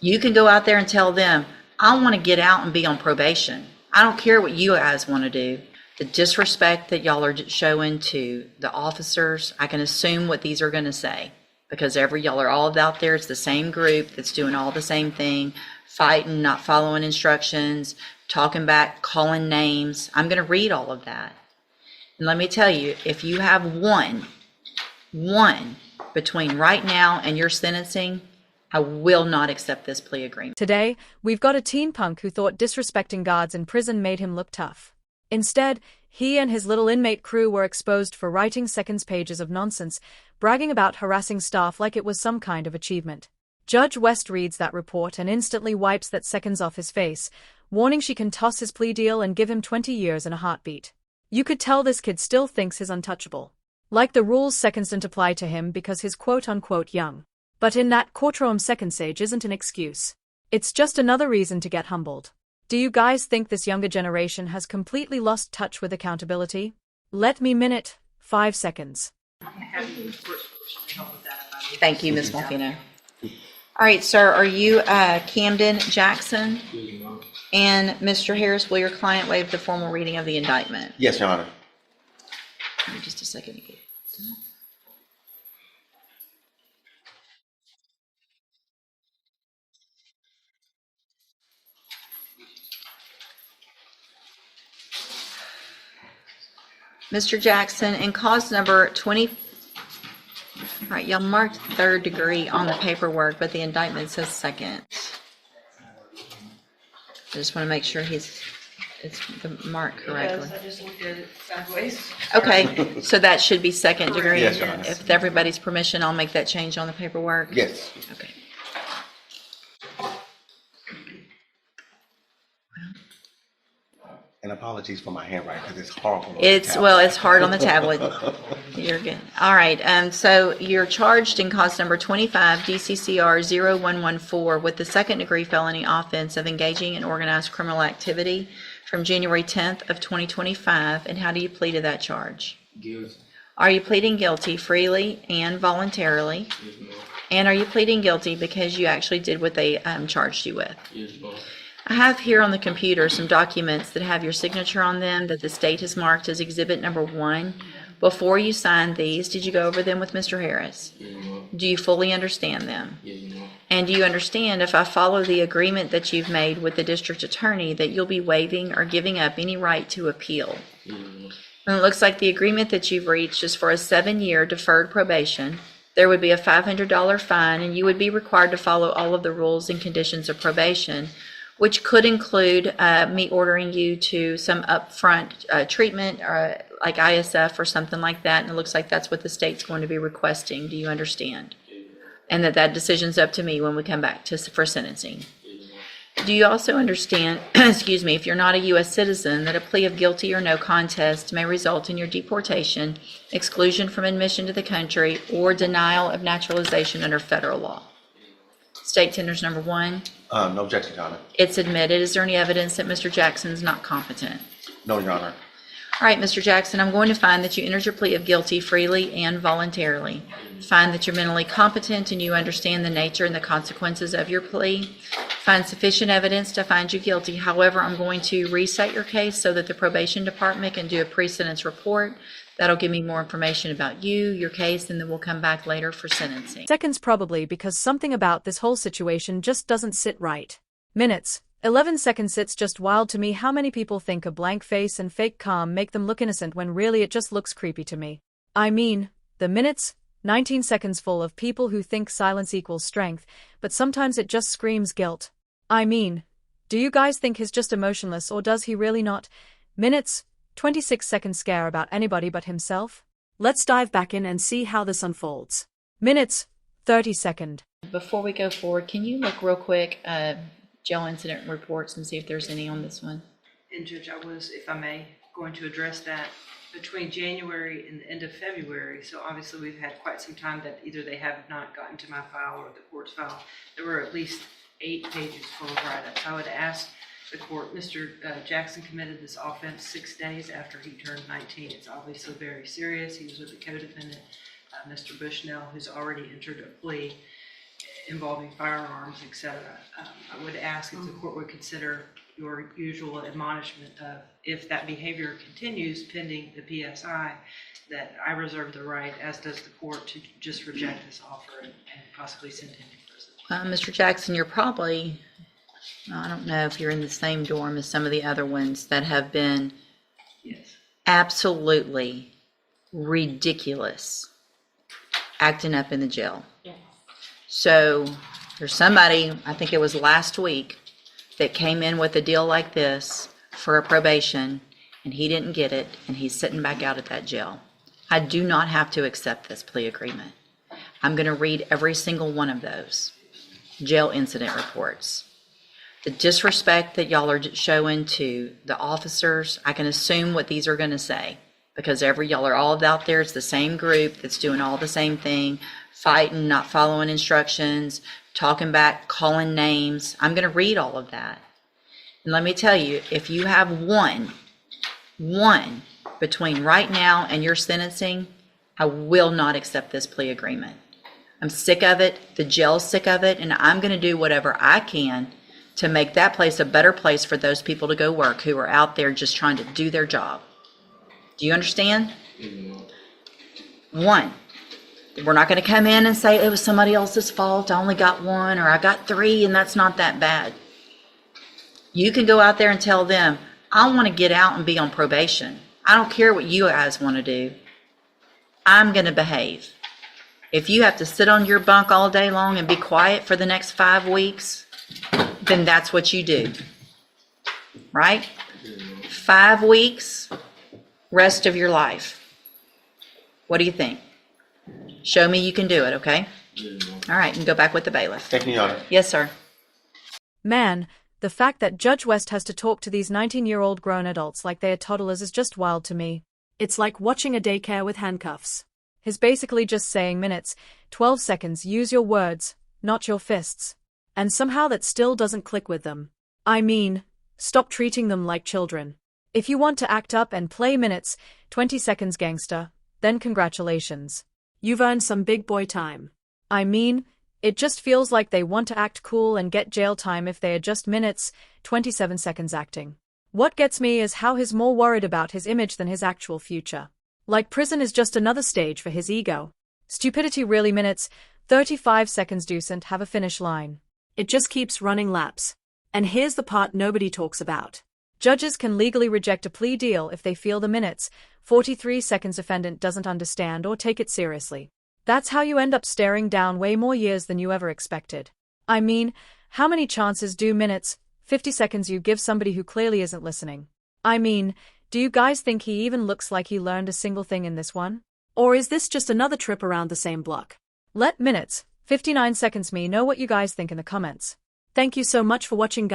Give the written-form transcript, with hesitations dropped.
You can go out there and tell them, I want to get out and be on probation. I don't care what you guys want to do. The disrespect that y'all are showing to the officers, I can assume what these are going to say, because y'all are all out there. It's the same group that's doing all the same thing, fighting, not following instructions, talking back, calling names. I'm going to read all of that. And let me tell you, if you have one between right now and your sentencing, I will not accept this plea agreement. Today, we've got a teen punk who thought disrespecting guards in prison made him look tough. Instead, he and his little inmate crew were exposed for writing seconds pages of nonsense, bragging about harassing staff like it was some kind of achievement. Judge West reads that report and instantly wipes that seconds off his face, warning she can toss his plea deal and give him 20 years in a heartbeat. You could tell this kid still thinks he's untouchable. Like the rules, seconds don't apply to him because he's quote-unquote young. But in that courtroom, seconds age isn't an excuse. It's just another reason to get humbled. Do you guys think this younger generation has completely lost touch with accountability? Let me minute 5 seconds. Thank you, Ms. Morfino. All right, sir, are you Camden Jackson? And Mr. Harris, will your client waive the formal reading of the indictment? Yes, Your Honor. Give me just a second to get that. Mr. Jackson, in cause number 20, all right, y'all marked third degree on the paperwork, but the indictment says second. I just want to make sure it's marked correctly. I just looked at it sideways. Okay, so that should be second degree. Yes, Your Honor. If with everybody's permission, I'll make that change on the paperwork. Yes. Okay. And apologies for my handwriting because it's horrible. on the It's tablet. hard on the tablet. You're good. All right. So you're charged in cause number 25 DCCR 0114 with the second degree felony offense of engaging in organized criminal activity from January 10th of 2025. And how do you plead to that charge? Guilty. Are you pleading guilty freely and voluntarily? Yes, ma'am. And are you pleading guilty because you actually did what they charged you with? Yes, ma'am. I have here on the computer some documents that have your signature on them that the state has marked as exhibit number 1. Before you signed these, did you go over them with Mr. Harris? Yes, ma'am. Do you fully understand them? Yes, ma'am. And do you understand if I follow the agreement that you've made with the district attorney that you'll be waiving or giving up any right to appeal? Yes, ma'am. And it looks like the agreement that you've reached is for a 7-year deferred probation. There would be a $500 fine, and you would be required to follow all of the rules and conditions of probation, which could include me ordering you to some upfront treatment like ISF or something like that. And it looks like that's what the state's going to be requesting. Do you understand? And that decision's up to me when we come back for sentencing. Do you also understand, excuse me, if you're not a U.S. citizen, that a plea of guilty or no contest may result in your deportation, exclusion from admission to the country, or denial of naturalization under federal law? State tenders number 1. No objection, Your Honor. It's admitted. Is there any evidence that Mr. Jackson is not competent? No, Your Honor. All right, Mr. Jackson, I'm going to find that you entered your plea of guilty freely and voluntarily. Find that you're mentally competent and you understand the nature and the consequences of your plea. Find sufficient evidence to find you guilty. However, I'm going to reset your case so that the probation department can do a pre-sentence report. That'll give me more information about you, your case, and then we'll come back later for sentencing. Seconds probably because something about this whole situation just doesn't sit right. Minutes. 11 seconds. It's just wild to me how many people think a blank face and fake calm make them look innocent when really it just looks creepy to me. I mean, the minutes, 19 seconds full of people who think silence equals strength, but sometimes it just screams guilt. I mean, do you guys think he's just emotionless or does he really not? Minutes, 26-second scare about anybody but himself? Let's dive back in and see how this unfolds. Minutes, 30-second. Before we go forward, can you look real quick, jail incident reports and see if there's any on this one? And Judge, I was, if I may, going to address that between January and the end of February. So obviously we've had quite some time that either they have not gotten to my file or the court's file. There were at least 8 pages full of write-ups. I would ask the court, Mr. Jackson committed this offense 6 days after he turned 19. It's obviously very serious. He was with a co-defendant, Mr. Bushnell, who's already entered a plea. involving firearms, etc. I would ask if the court would consider your usual admonishment of, if that behavior continues pending the PSI, that I reserve the right, as does the court, to just reject this offer and possibly send him to prison. Mr. Jackson, you're probably, I don't know if you're in the same dorm as some of the other ones that have been Yes. absolutely ridiculous acting up in the jail. So there's somebody, I think it was last week, that came in with a deal like this for a probation, and he didn't get it, and he's sitting back out at that jail. I do not have to accept this plea agreement. I'm going to read every single one of those jail incident reports. The disrespect that y'all are showing to the officers, I can assume what these are going to say, because y'all are all out there. It's the same group that's doing all the same thing, fighting, not following instructions, talking back, calling names. I'm going to read all of that. And let me tell you, if you have one between right now and your sentencing, I will not accept this plea agreement. I'm sick of it. The jail's sick of it. And I'm going to do whatever I can to make that place a better place for those people to go work who are out there just trying to do their job. Do you understand? One. We're not going to come in and say it was somebody else's fault. I only got one, or I got three, and that's not that bad. You can go out there and tell them, I want to get out and be on probation. I don't care what you guys want to do. I'm going to behave. If you have to sit on your bunk all day long and be quiet for the next 5 weeks, then that's what you do. Right? 5 weeks, rest of your life. What do you think? Show me you can do it, okay? All right, and go back with the bailiff. Thank you, Your Honor. Yes, sir. Man, the fact that Judge West has to talk to these 19-year-old grown adults like they are toddlers is just wild to me. It's like watching a daycare with handcuffs. He's basically just saying minutes, 12 seconds, use your words, not your fists. And somehow that still doesn't click with them. I mean, stop treating them like children. If you want to act up and play minutes, 20 seconds gangster, then congratulations. You've earned some big boy time. I mean, it just feels like they want to act cool and get jail time if they are just minutes, 27 seconds acting. What gets me is how he's more worried about his image than his actual future. Like prison is just another stage for his ego. Stupidity really minutes, 35 seconds doesn't have a finish line. It just keeps running laps. And here's the part nobody talks about. Judges can legally reject a plea deal if they feel the minutes, 43 seconds defendant doesn't understand or take it seriously. That's how you end up staring down way more years than you ever expected. I mean, how many chances do minutes, 50 seconds you give somebody who clearly isn't listening? I mean, do you guys think he even looks like he learned a single thing in this one? Or is this just another trip around the same block? Let minutes, 59 seconds me know what you guys think in the comments. Thank you so much for watching, guys.